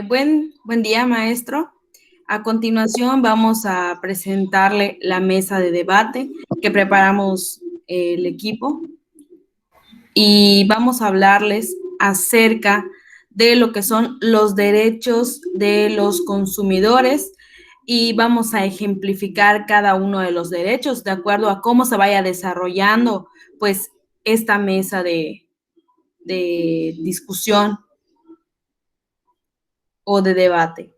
Buen día, maestro. A continuación vamos a presentarle la mesa de debate que preparamos el equipo y vamos a hablarles acerca de lo que son los derechos de los consumidores y vamos a ejemplificar cada uno de los derechos de acuerdo a cómo se vaya desarrollando pues esta mesa de discusión o de debate.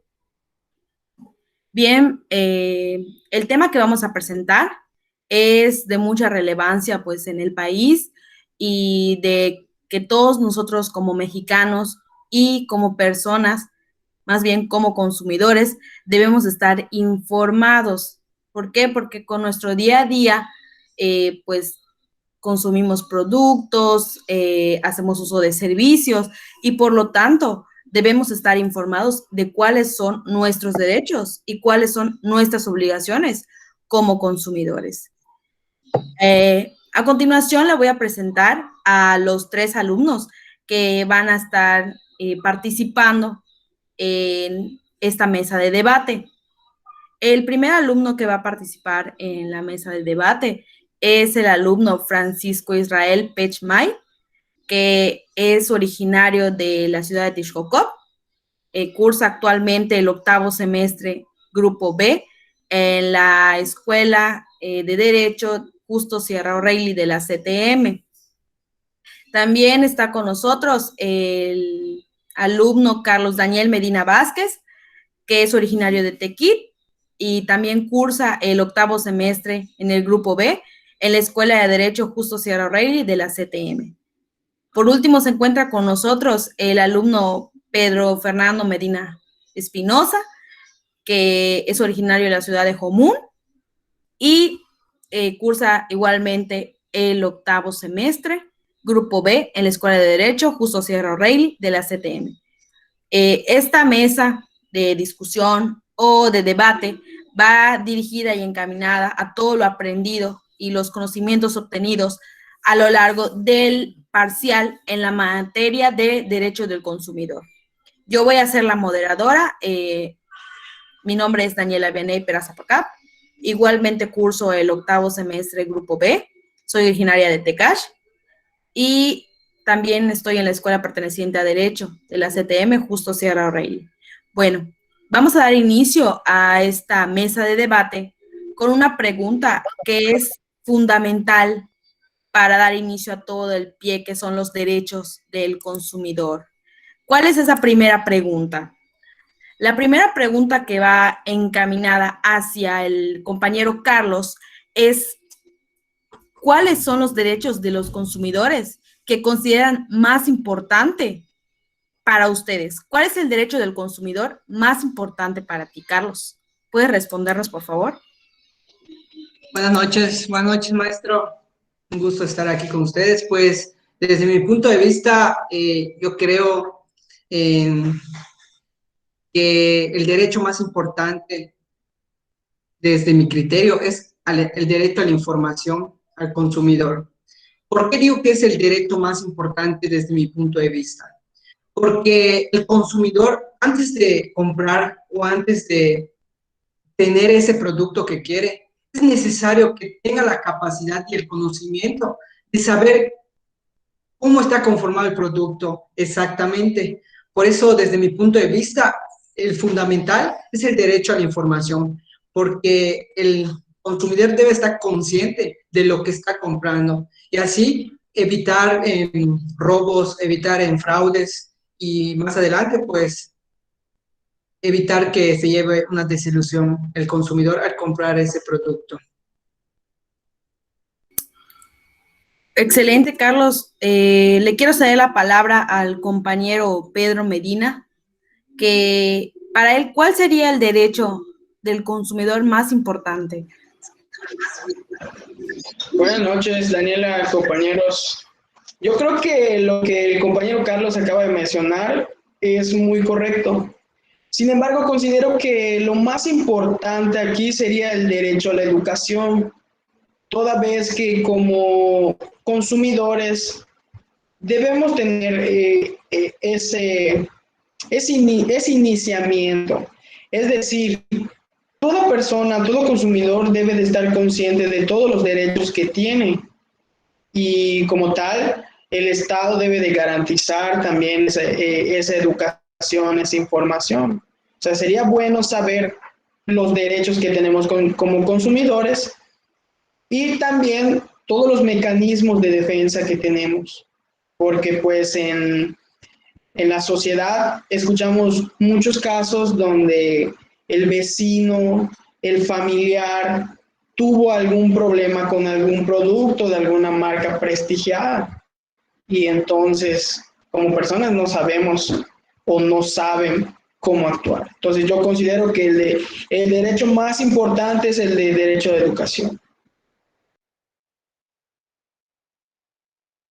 Bien, el tema que vamos a presentar es de mucha relevancia pues en el país y de que todos nosotros como mexicanos y como personas, más bien como consumidores, debemos estar informados. ¿Por qué? Porque con nuestro día a día, pues consumimos productos, hacemos uso de servicios y por lo tanto debemos estar informados de cuáles son nuestros derechos y cuáles son nuestras obligaciones como consumidores. A continuación le voy a presentar a los 3 alumnos que van a estar participando en esta mesa de debate. El primer alumno que va a participar en la mesa de debate es el alumno Francisco Israel Pechmay, que es originario de la ciudad de Texcoco. Cursa actualmente el 8º semestre Grupo B en la Escuela de Derecho Justo Sierra O'Reilly de la CTM. También está con nosotros el alumno Carlos Daniel Medina Vázquez, que es originario de Tequil y también cursa el 8º semestre en el Grupo B en la Escuela de Derecho Justo Sierra O'Reilly de la CTM. Por último, se encuentra con nosotros el alumno Pedro Fernando Medina Espinosa, que es originario de la ciudad de Jomún y cursa igualmente el 8º semestre, Grupo B, en la Escuela de Derecho Justo Sierra O'Reilly de la CTM. Esta mesa de discusión o de debate va dirigida y encaminada a todo lo aprendido y los conocimientos obtenidos a lo largo del parcial en la materia de derechos del consumidor. Yo voy a ser la moderadora. Mi nombre es Daniela Vianey Perazapacap. Igualmente curso el 8º semestre Grupo B. Soy originaria de Tecash y también estoy en la escuela perteneciente a Derecho de la CTM Justo Sierra O'Reilly. Bueno, vamos a dar inicio a esta mesa de debate con una pregunta que es fundamental para dar inicio a todo el pie, que son los derechos del consumidor. ¿Cuál es esa primera pregunta? La primera pregunta que va encaminada hacia el compañero Carlos es: ¿cuáles son los derechos de los consumidores que consideran más importante para ustedes? ¿Cuál es el derecho del consumidor más importante para ti, Carlos? ¿Puedes respondernos, por favor? Buenas noches, maestro. Un gusto estar aquí con ustedes. Pues, desde mi punto de vista, yo creo que el derecho más importante, desde mi criterio, es el derecho a la información al consumidor. ¿Por qué digo que es el derecho más importante desde mi punto de vista? Porque el consumidor, antes de comprar o antes de tener ese producto que quiere, es necesario que tenga la capacidad y el conocimiento de saber cómo está conformado el producto exactamente. Por eso, desde mi punto de vista, el fundamental es el derecho a la información, porque el consumidor debe estar consciente de lo que está comprando y así evitar robos, evitar fraudes y más adelante, pues, evitar que se lleve una desilusión el consumidor al comprar ese producto. Excelente, Carlos. Le quiero ceder la palabra al compañero Pedro Medina, que para él, ¿cuál sería el derecho del consumidor más importante? Buenas noches, Daniela, compañeros. Yo creo que lo que el compañero Carlos acaba de mencionar es muy correcto. Sin embargo, considero que lo más importante aquí sería el derecho a la educación, toda vez que como consumidores debemos tener ese iniciamiento. Es decir, toda persona, todo consumidor debe de estar consciente de todos los derechos que tiene y como tal, el Estado debe de garantizar también esa educación, esa información. O sea, sería bueno saber los derechos que tenemos como consumidores y también todos los mecanismos de defensa que tenemos, porque pues en la sociedad escuchamos muchos casos donde el vecino, el familiar, tuvo algún problema con algún producto de alguna marca prestigiada y entonces como personas no sabemos o no saben cómo actuar. Entonces yo considero que el derecho más importante es el de derecho de educación.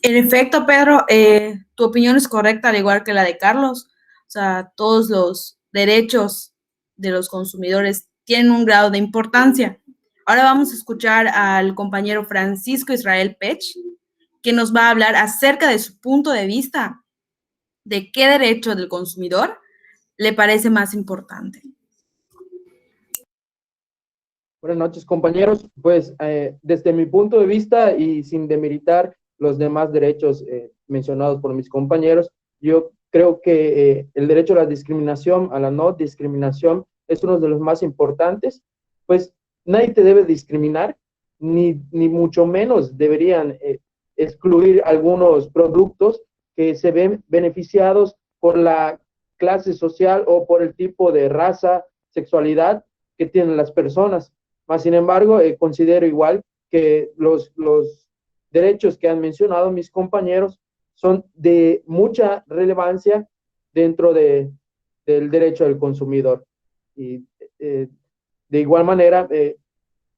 En efecto, Pedro, tu opinión es correcta, al igual que la de Carlos. O sea, todos los derechos de los consumidores tienen un grado de importancia. Ahora vamos a escuchar al compañero Francisco Israel Pech, que nos va a hablar acerca de su punto de vista de qué derecho del consumidor le parece más importante. Buenas noches, compañeros. Pues desde mi punto de vista y sin demeritar los demás derechos mencionados por mis compañeros, yo creo que el derecho a la discriminación, a la no discriminación, es uno de los más importantes, pues nadie te debe discriminar, ni mucho menos deberían excluir algunos productos que se ven beneficiados por la clase social o por el tipo de raza, sexualidad que tienen las personas. Mas, sin embargo, considero igual que los derechos que han mencionado mis compañeros son de mucha relevancia dentro del derecho del consumidor. Y de igual manera,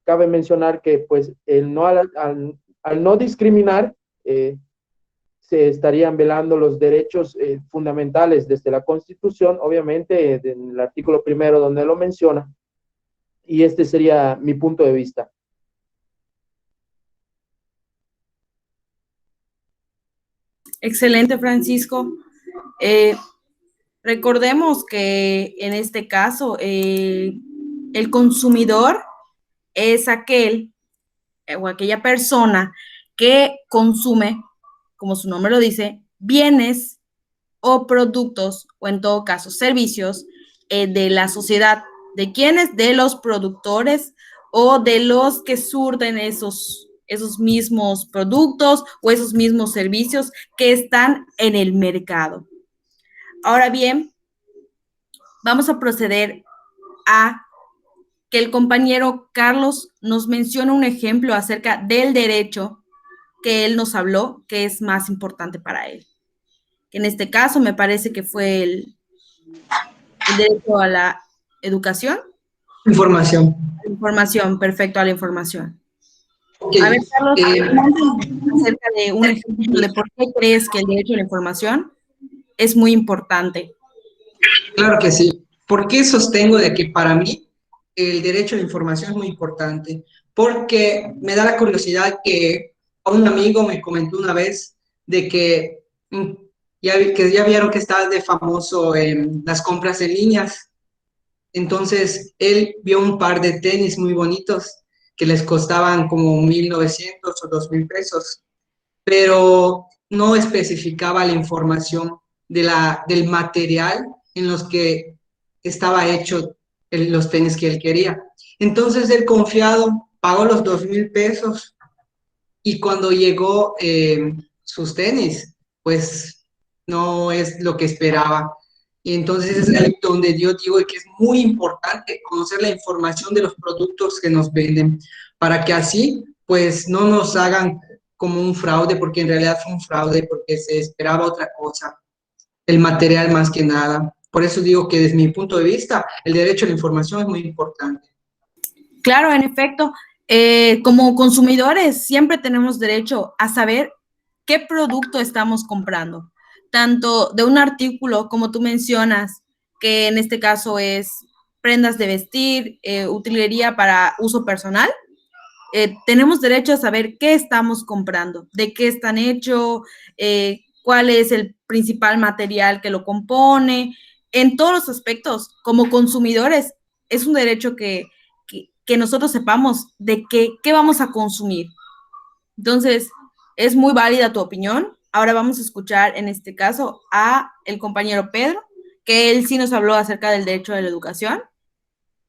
cabe mencionar que pues al no discriminar, se estarían velando los derechos fundamentales desde la Constitución, obviamente en el artículo 1 donde lo menciona, y este sería mi punto de vista. Excelente, Francisco. Recordemos que en este caso el consumidor es aquel o aquella persona que consume, como su nombre lo dice, bienes o productos, o en todo caso servicios de la sociedad. ¿De quiénes? De los productores o de los que surten esos mismos productos o esos mismos servicios que están en el mercado. Ahora bien, vamos a proceder a que el compañero Carlos nos mencione un ejemplo acerca del derecho que él nos habló, que es más importante para él. En este caso me parece que fue el derecho a la educación. Información. Información, perfecto, a la información. Okay. A ver, Carlos, acerca de un ejemplo de por qué crees que el derecho a la información es muy importante. Claro que sí. ¿Por qué sostengo de que para mí el derecho a la información es muy importante? Porque me da la curiosidad que a un amigo me comentó una vez de que ya vieron que está de famoso en las compras en líneas. Entonces, él vio un par de tenis muy bonitos que les costaban como 1,900 o 2,000 pesos, pero no especificaba la información del material en los que estaba hecho los tenis que él quería. Entonces, él confiado pagó los 2,000 pesos y cuando llegó sus tenis, pues no es lo que esperaba. Y entonces es ahí donde yo digo que es muy importante conocer la información de los productos que nos venden, para que así, pues, no nos hagan como un fraude, porque en realidad fue un fraude, porque se esperaba otra cosa, el material más que nada. Por eso digo que desde mi punto de vista, el derecho a la información es muy importante. Claro, en efecto, como consumidores siempre tenemos derecho a saber qué producto estamos comprando, tanto de un artículo, como tú mencionas, que en este caso es prendas de vestir, utilería para uso personal. Tenemos derecho a saber qué estamos comprando, de qué están hechos, cuál es el principal material que lo compone, en todos los aspectos. Como consumidores, es un derecho que nosotros sepamos de qué vamos a consumir. Entonces, es muy válida tu opinión. Ahora vamos a escuchar, en este caso, a el compañero Pedro, que él sí nos habló acerca del derecho de la educación.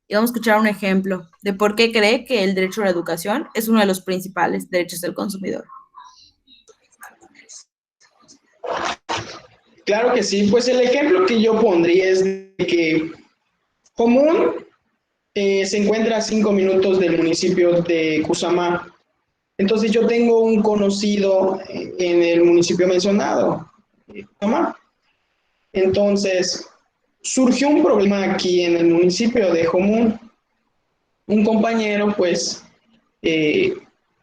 Y vamos a escuchar un ejemplo de por qué cree que el derecho a la educación es uno de los principales derechos del consumidor. Claro que sí, pues el ejemplo que yo pondría es de que Común se encuentra a 5 minutos del municipio de Cusamá. Entonces yo tengo un conocido en el municipio mencionado, Cusamá. Entonces surgió un problema aquí en el municipio de Común. Un compañero pues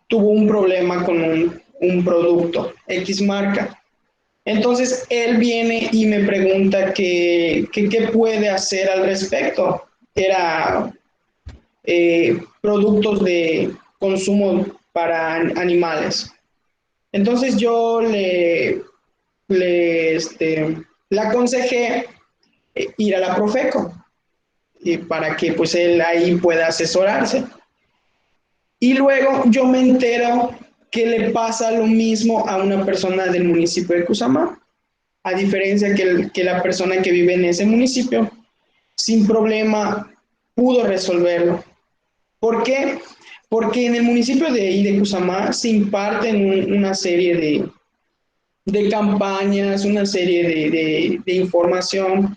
tuvo un problema con un producto, X marca. Entonces él viene y me pregunta qué puede hacer al respecto. Era productos de consumo para animales. Entonces yo le aconsejé ir a la Profeco para que pues él ahí pueda asesorarse. Y luego yo me entero que le pasa lo mismo a una persona del municipio de Cusamá, a diferencia que la persona que vive en ese municipio, sin problema pudo resolverlo. ¿Por qué? Porque en el municipio de Cusamá se imparten una serie de campañas, una serie de información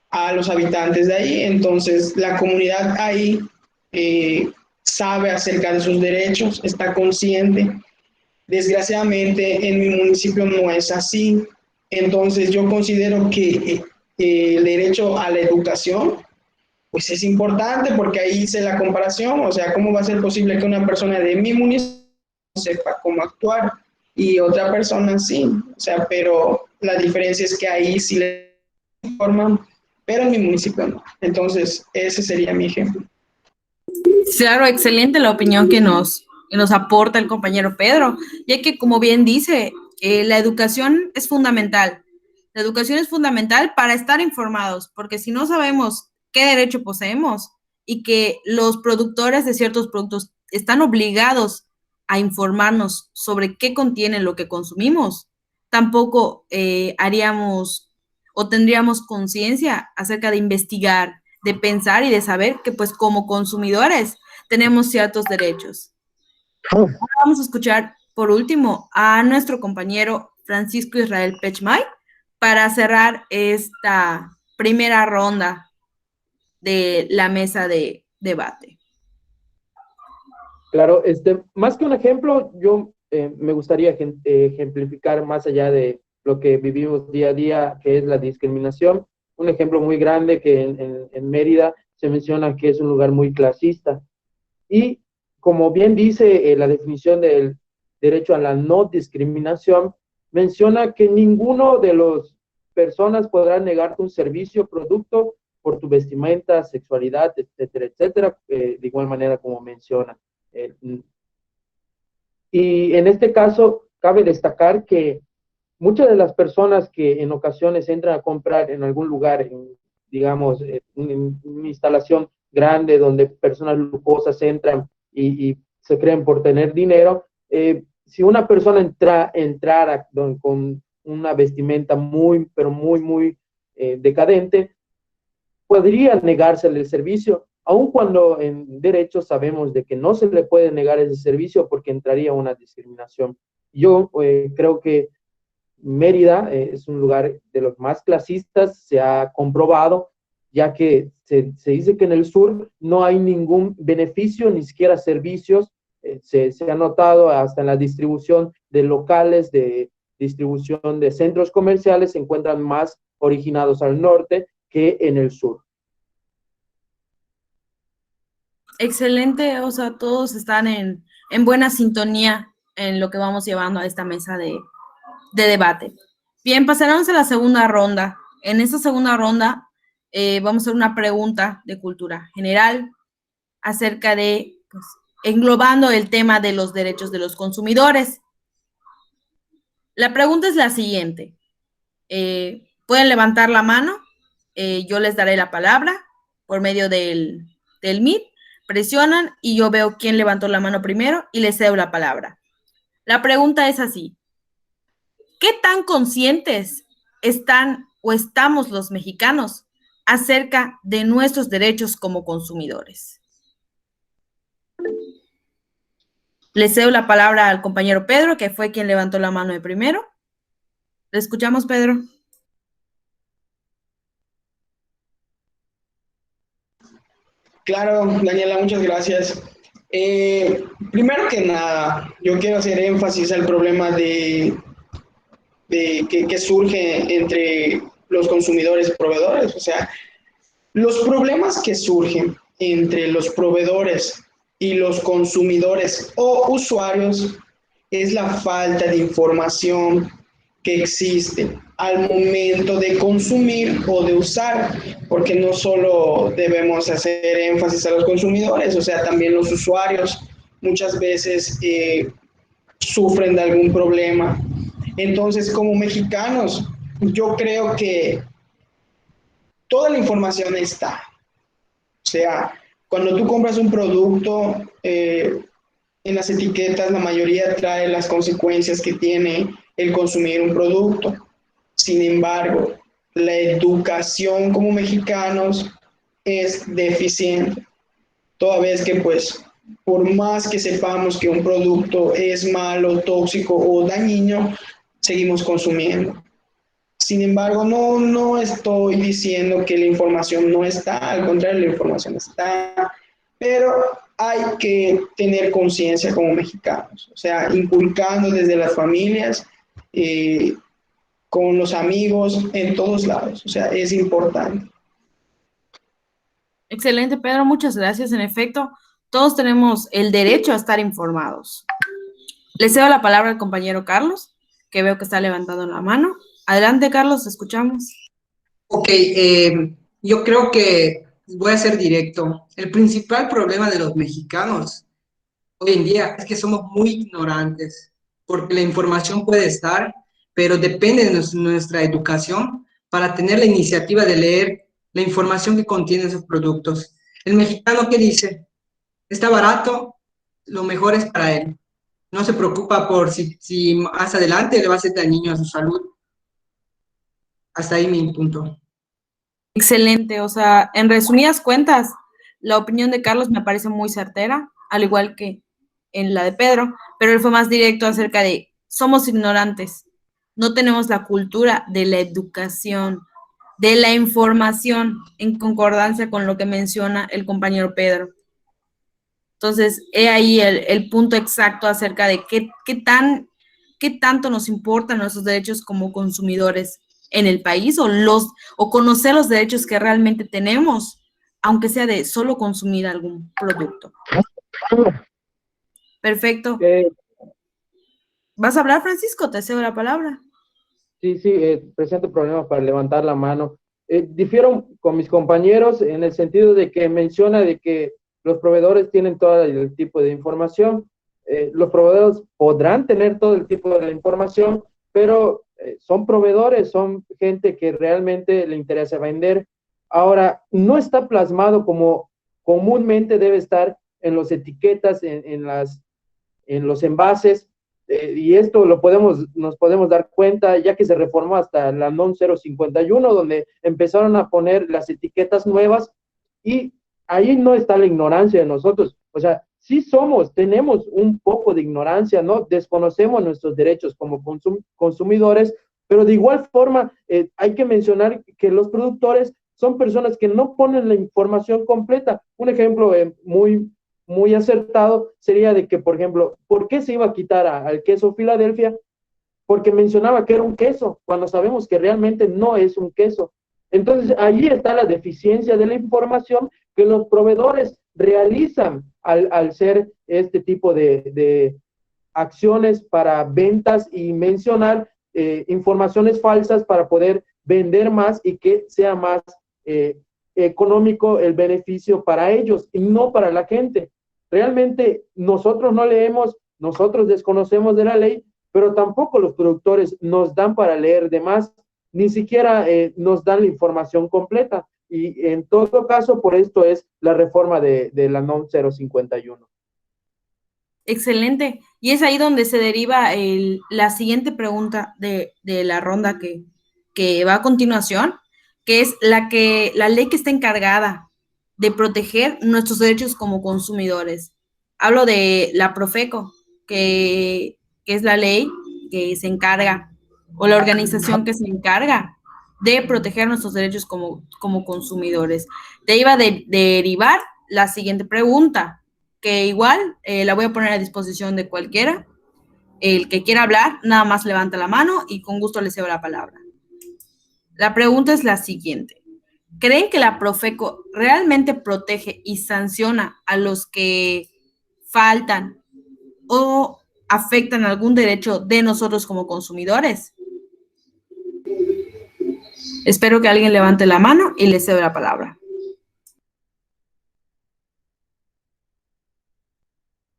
a los habitantes de ahí. Entonces, la comunidad ahí sabe acerca de sus derechos, está consciente. Desgraciadamente, en mi municipio no es así. Entonces, yo considero que el derecho a la educación pues es importante porque ahí hice la comparación, o sea, ¿cómo va a ser posible que una persona de mi municipio no sepa cómo actuar y otra persona sí? O sea, pero la diferencia es que ahí sí le informan, pero en mi municipio no. Entonces, ese sería mi ejemplo. Claro, excelente la opinión que nos aporta el compañero Pedro, ya que como bien dice, la educación es fundamental. La educación es fundamental para estar informados, porque si no sabemos qué derecho poseemos y que los productores de ciertos productos están obligados a informarnos sobre qué contiene lo que consumimos, tampoco haríamos o tendríamos conciencia acerca de investigar, de pensar y de saber que pues como consumidores tenemos ciertos derechos. Ahora vamos a escuchar por último a nuestro compañero Francisco Israel Pechmay para cerrar esta primera ronda de la mesa de debate. Claro, más que un ejemplo, yo me gustaría ejemplificar más allá de lo que vivimos día a día, que es la discriminación. Un ejemplo muy grande que en Mérida se menciona que es un lugar muy clasista. Y como bien dice la definición del derecho a la no discriminación, menciona que ninguno de las personas podrá negarte un servicio o producto por tu vestimenta, sexualidad, etcétera, etcétera, de igual manera como menciona. Y en este caso, cabe destacar que muchas de las personas que en ocasiones entran a comprar en algún lugar, digamos, en una instalación grande donde personas lujosas entran y se creen por tener dinero, si una persona entrara con una vestimenta muy, pero muy, muy decadente, podría negársele el servicio, aun cuando en derecho sabemos de que no se le puede negar ese servicio porque entraría una discriminación. Yo creo que Mérida es un lugar de los más clasistas, se ha comprobado, ya que se dice que en el sur no hay ningún beneficio, ni siquiera servicios. Se ha notado hasta en la distribución de locales, de distribución de centros comerciales, se encuentran más originados al norte que en el sur. Excelente, o sea, todos están en buena sintonía en lo que vamos llevando a esta mesa de debate. Bien, pasaremos a la segunda ronda. En esta segunda ronda vamos a hacer una pregunta de cultura general acerca de, pues, englobando el tema de los derechos de los consumidores. La pregunta es la siguiente. Pueden levantar la mano, yo les daré la palabra por medio del Meet, presionan y yo veo quién levantó la mano primero y les cedo la palabra. La pregunta es así: ¿qué tan conscientes están o estamos los mexicanos acerca de nuestros derechos como consumidores? Le cedo la palabra al compañero Pedro, que fue quien levantó la mano de primero. ¿Le escuchamos, Pedro? Claro, Daniela, muchas gracias. Primero que nada, yo quiero hacer énfasis al problema que surge entre los consumidores y proveedores. O sea, los problemas que surgen entre los proveedores y los consumidores o usuarios es la falta de información que existe al momento de consumir o de usar, porque no solo debemos hacer énfasis a los consumidores, o sea, también los usuarios muchas veces sufren de algún problema. Entonces, como mexicanos, yo creo que toda la información está. O sea, cuando tú compras un producto, en las etiquetas la mayoría trae las consecuencias que tiene el consumir un producto. Sin embargo, la educación como mexicanos es deficiente. Toda vez que, pues, por más que sepamos que un producto es malo, tóxico o dañino, seguimos consumiendo. Sin embargo, no estoy diciendo que la información no está, al contrario, la información está, pero hay que tener conciencia como mexicanos, o sea, inculcando desde las familias, con los amigos, en todos lados, o sea, es importante. Excelente, Pedro, muchas gracias. En efecto, todos tenemos el derecho a estar informados. Le cedo la palabra al compañero Carlos, que veo que está levantando la mano. Adelante, Carlos, te escuchamos. Ok, yo creo que voy a ser directo. El principal problema de los mexicanos hoy en día es que somos muy ignorantes, porque la información puede estar, pero depende de nuestra educación para tener la iniciativa de leer la información que contienen esos productos. El mexicano, ¿qué dice? Está barato, lo mejor es para él. No se preocupa por si más adelante le va a hacer daño a su salud. Hasta ahí mi punto. Excelente, o sea, en resumidas cuentas, la opinión de Carlos me parece muy certera, al igual que en la de Pedro, pero él fue más directo acerca de somos ignorantes, no tenemos la cultura de la educación, de la información, en concordancia con lo que menciona el compañero Pedro. Entonces, he ahí el punto exacto acerca de qué tanto nos importan nuestros derechos como consumidores en el país o conocer los derechos que realmente tenemos, aunque sea de solo consumir algún producto. Perfecto. ¿Vas a hablar, Francisco? Te cedo la palabra. Sí, presento problemas para levantar la mano. Difiero con mis compañeros en el sentido de que menciona de que los proveedores tienen todo el tipo de información. Los proveedores podrán tener todo el tipo de información, pero son proveedores, son gente que realmente le interesa vender. Ahora, no está plasmado como comúnmente debe estar en las etiquetas, en los envases, y esto nos podemos dar cuenta ya que se reformó hasta la NOM 051, donde empezaron a poner las etiquetas nuevas, y ahí no está la ignorancia de nosotros. O sea, sí tenemos un poco de ignorancia, ¿no? Desconocemos nuestros derechos como consumidores, pero de igual forma hay que mencionar que los productores son personas que no ponen la información completa. Un ejemplo muy acertado sería de que, por ejemplo, ¿por qué se iba a quitar al queso Filadelfia? Porque mencionaba que era un queso, cuando sabemos que realmente no es un queso. Entonces, ahí está la deficiencia de la información que los proveedores realizan al ser este tipo de acciones para ventas y mencionar informaciones falsas para poder vender más y que sea más económico el beneficio para ellos y no para la gente. Realmente nosotros no leemos, nosotros desconocemos de la ley, pero tampoco los productores nos dan para leer de más, ni siquiera nos dan la información completa. Y en todo caso, por esto es la reforma de la NOM 051. Excelente. Y es ahí donde se deriva la siguiente pregunta de la ronda que va a continuación, que es la ley que está encargada de proteger nuestros derechos como consumidores. Hablo de la Profeco, que es la ley que se encarga, o la organización que se encarga de proteger nuestros derechos como consumidores. De ahí va a derivar la siguiente pregunta, que igual la voy a poner a disposición de cualquiera. El que quiera hablar, nada más levanta la mano y con gusto le cedo la palabra. La pregunta es la siguiente. ¿Creen que la Profeco realmente protege y sanciona a los que faltan o afectan algún derecho de nosotros como consumidores? Espero que alguien levante la mano y le cedo la palabra.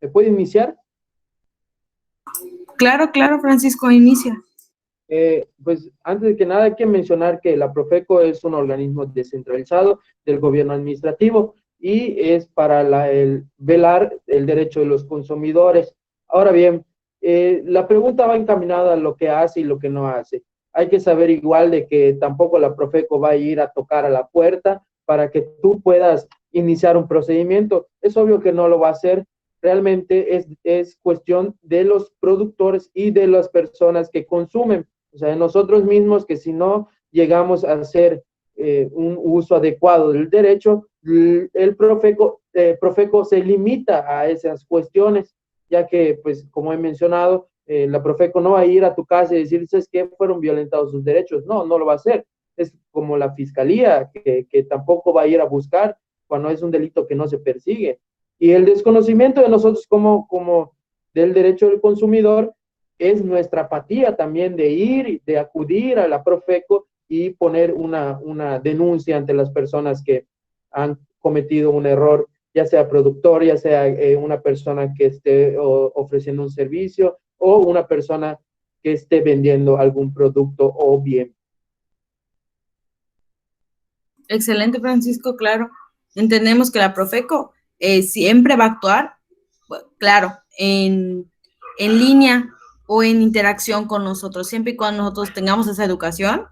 ¿Me puede iniciar? Claro, Francisco, inicia. Pues antes de que nada hay que mencionar que la Profeco es un organismo descentralizado del gobierno administrativo y es para velar el derecho de los consumidores. Ahora bien, la pregunta va encaminada a lo que hace y lo que no hace. Hay que saber igual de que tampoco la Profeco va a ir a tocar a la puerta para que tú puedas iniciar un procedimiento. Es obvio que no lo va a hacer. Realmente es cuestión de los productores y de las personas que consumen. O sea, de nosotros mismos, que si no llegamos a hacer un uso adecuado del derecho, el Profeco se limita a esas cuestiones, ya que, pues, como he mencionado, la Profeco no va a ir a tu casa y decir, ¿sabes qué? Fueron violentados sus derechos. No, no lo va a hacer. Es como la fiscalía, que tampoco va a ir a buscar cuando es un delito que no se persigue. Y el desconocimiento de nosotros como del derecho del consumidor es nuestra apatía también de ir, de acudir a la Profeco y poner una denuncia ante las personas que han cometido un error, ya sea productor, ya sea una persona que esté ofreciendo un servicio o una persona que esté vendiendo algún producto o bien. Excelente, Francisco, claro. Entendemos que la Profeco siempre va a actuar, claro, en línea o en interacción con nosotros, siempre y cuando nosotros tengamos esa educación,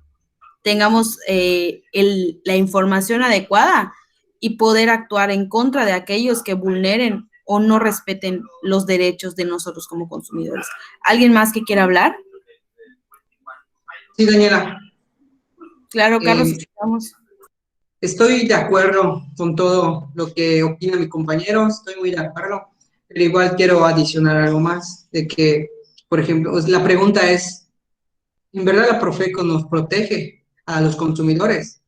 tengamos la información adecuada y poder actuar en contra de aquellos que vulneren o no respeten los derechos de nosotros como consumidores. ¿Alguien más que quiera hablar? Sí, Daniela. Claro, Carlos, escuchamos. Estoy de acuerdo con todo lo que opina mi compañero, estoy muy de acuerdo, pero igual quiero adicionar algo más, de que, por ejemplo, la pregunta es, ¿en verdad la Profeco nos protege a los consumidores?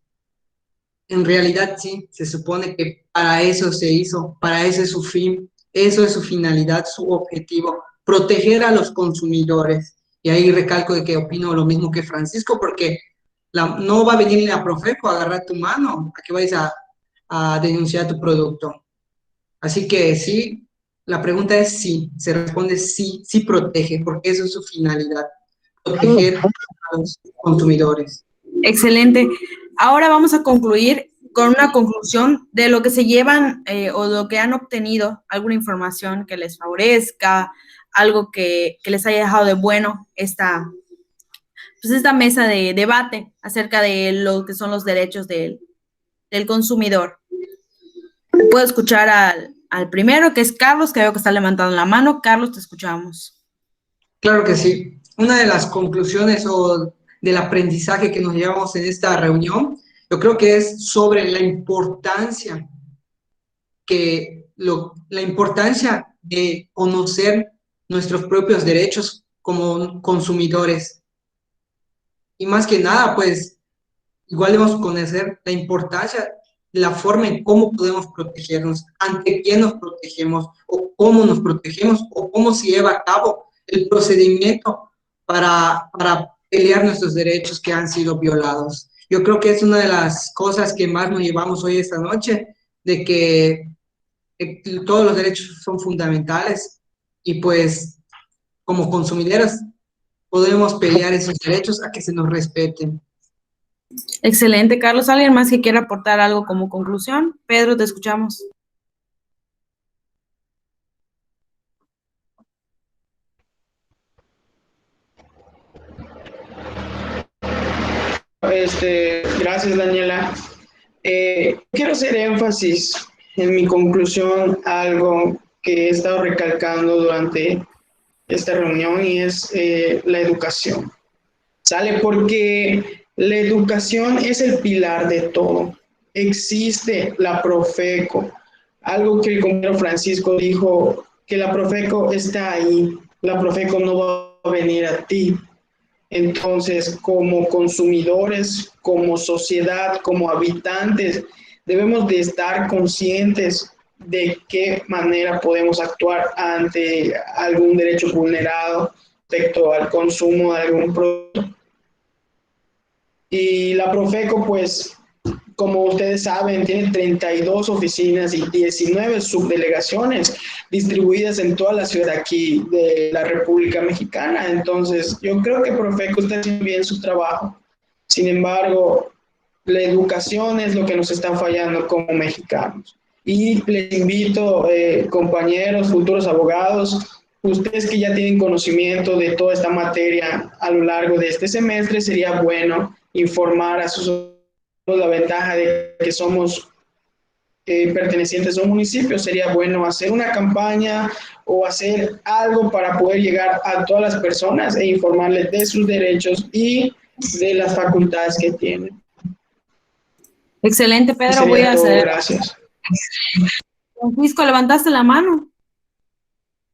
En realidad sí, se supone que para eso se hizo, para ese es su fin, eso es su finalidad, su objetivo, proteger a los consumidores. Y ahí recalco de que opino lo mismo que Francisco, porque no va a venir la Profeco a agarrar tu mano a que vayas a denunciar tu producto. Así que sí, la pregunta es sí, se responde sí, sí protege, porque eso es su finalidad, proteger a los consumidores. Excelente. Ahora vamos a concluir con una conclusión de lo que se llevan o lo que han obtenido, alguna información que les favorezca, algo que les haya dejado de bueno esta mesa de debate acerca de lo que son los derechos del consumidor. Puedo escuchar al primero, que es Carlos, que veo que está levantando la mano. Carlos, te escuchamos. Claro que sí. Una de las conclusiones o del aprendizaje que nos llevamos en esta reunión, yo creo que es sobre la importancia la importancia de conocer nuestros propios derechos como consumidores. Y más que nada, pues, igual debemos conocer la importancia, la forma en cómo podemos protegernos, ante quién nos protegemos, o cómo nos protegemos, o cómo se lleva a cabo el procedimiento para pelear nuestros derechos que han sido violados. Yo creo que es una de las cosas que más nos llevamos hoy esta noche, de que todos los derechos son fundamentales y pues como consumidores podemos pelear esos derechos a que se nos respeten. Excelente, Carlos. ¿Alguien más que quiera aportar algo como conclusión? Pedro, te escuchamos. Gracias, Daniela. Quiero hacer énfasis en mi conclusión algo que he estado recalcando durante esta reunión y es la educación. ¿Sale? Porque la educación es el pilar de todo. Existe la Profeco, algo que el compañero Francisco dijo, que la Profeco está ahí, la Profeco no va a venir a ti. Entonces, como consumidores, como sociedad, como habitantes, debemos de estar conscientes de qué manera podemos actuar ante algún derecho vulnerado respecto al consumo de algún producto. Y la Profeco, pues, como ustedes saben, tiene 32 oficinas y 19 subdelegaciones distribuidas en toda la ciudad aquí de la República Mexicana. Entonces, yo creo que Profeco está haciendo bien su trabajo. Sin embargo, la educación es lo que nos está fallando como mexicanos. Y les invito, compañeros, futuros abogados, ustedes que ya tienen conocimiento de toda esta materia a lo largo de este semestre, sería bueno informar a sus la ventaja de que somos pertenecientes a un municipio, sería bueno hacer una campaña o hacer algo para poder llegar a todas las personas e informarles de sus derechos y de las facultades que tienen. Excelente, Pedro. Voy a hacer. Gracias. Francisco, levantaste la mano.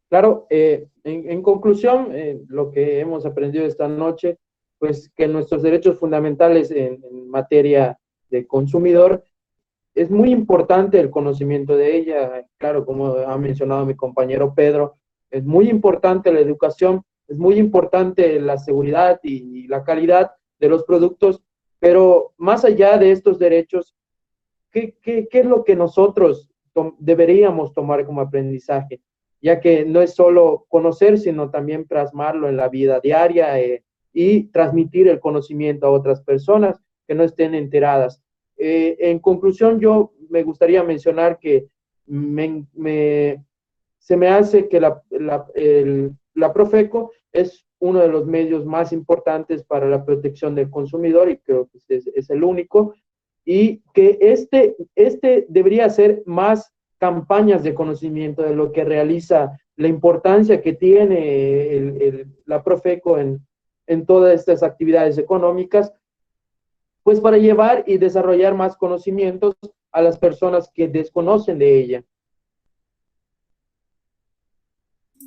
Claro, en conclusión, lo que hemos aprendido esta noche, pues que nuestros derechos fundamentales en materia de consumidor, es muy importante el conocimiento de ella. Claro, como ha mencionado mi compañero Pedro, es muy importante la educación, es muy importante la seguridad y la calidad de los productos, pero más allá de estos derechos, ¿qué es lo que nosotros deberíamos tomar como aprendizaje? Ya que no es solo conocer, sino también plasmarlo en la vida diaria y transmitir el conocimiento a otras personas que no estén enteradas. En conclusión, yo me gustaría mencionar que se me hace que la Profeco es uno de los medios más importantes para la protección del consumidor y creo que es el único, y que este debería ser más campañas de conocimiento de lo que realiza, la importancia que tiene la Profeco en todas estas actividades económicas, pues para llevar y desarrollar más conocimientos a las personas que desconocen de ella.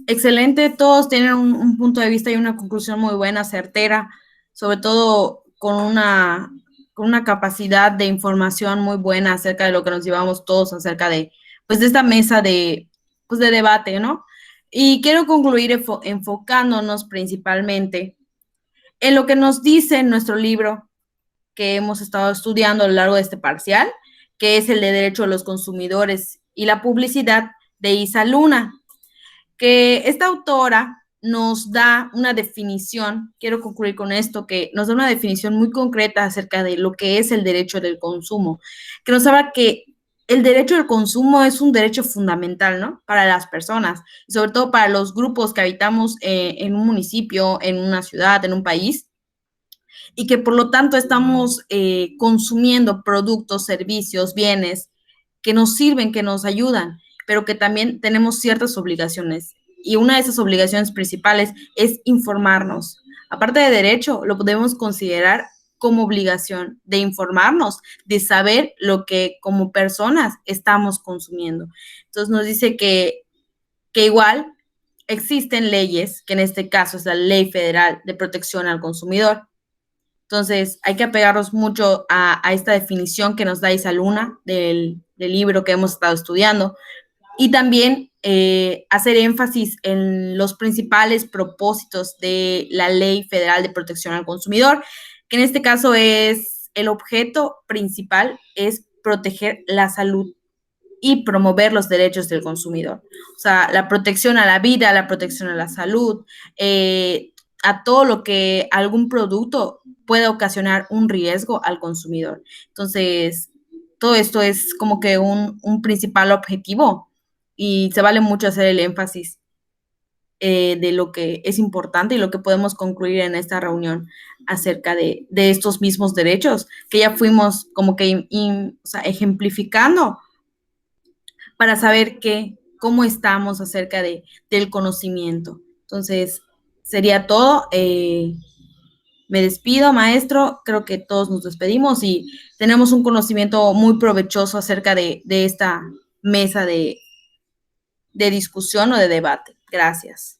Excelente, todos tienen un punto de vista y una conclusión muy buena, certera, sobre todo con una capacidad de información muy buena acerca de lo que nos llevamos todos acerca de, pues, de esta mesa de debate, ¿no? Y quiero concluir enfocándonos principalmente en lo que nos dice nuestro libro que hemos estado estudiando a lo largo de este parcial, que es el de Derecho de los Consumidores y la Publicidad de Isa Luna, que esta autora nos da una definición, quiero concluir con esto, que nos da una definición muy concreta acerca de lo que es el derecho del consumo, que nos habla que el derecho del consumo es un derecho fundamental, ¿no? Para las personas, y sobre todo para los grupos que habitamos en un municipio, en una ciudad, en un país, y que por lo tanto estamos consumiendo productos, servicios, bienes que nos sirven, que nos ayudan, pero que también tenemos ciertas obligaciones. Y una de esas obligaciones principales es informarnos. Aparte de derecho, lo podemos considerar como obligación de informarnos, de saber lo que como personas estamos consumiendo. Entonces nos dice que igual existen leyes, que en este caso es la Ley Federal de Protección al Consumidor. Entonces, hay que apegarnos mucho a esta definición que nos da Isa Luna del libro que hemos estado estudiando y también hacer énfasis en los principales propósitos de la Ley Federal de Protección al Consumidor, que en este caso es el objeto principal es proteger la salud y promover los derechos del consumidor. O sea, la protección a la vida, la protección a la salud, a todo lo que algún producto puede ocasionar un riesgo al consumidor. Entonces, todo esto es como que un principal objetivo y se vale mucho hacer el énfasis de lo que es importante y lo que podemos concluir en esta reunión acerca de estos mismos derechos que ya fuimos como que o sea, ejemplificando para saber cómo estamos acerca del conocimiento. Entonces, sería todo. Me despido, maestro. Creo que todos nos despedimos y tenemos un conocimiento muy provechoso acerca de esta mesa de discusión o de debate. Gracias.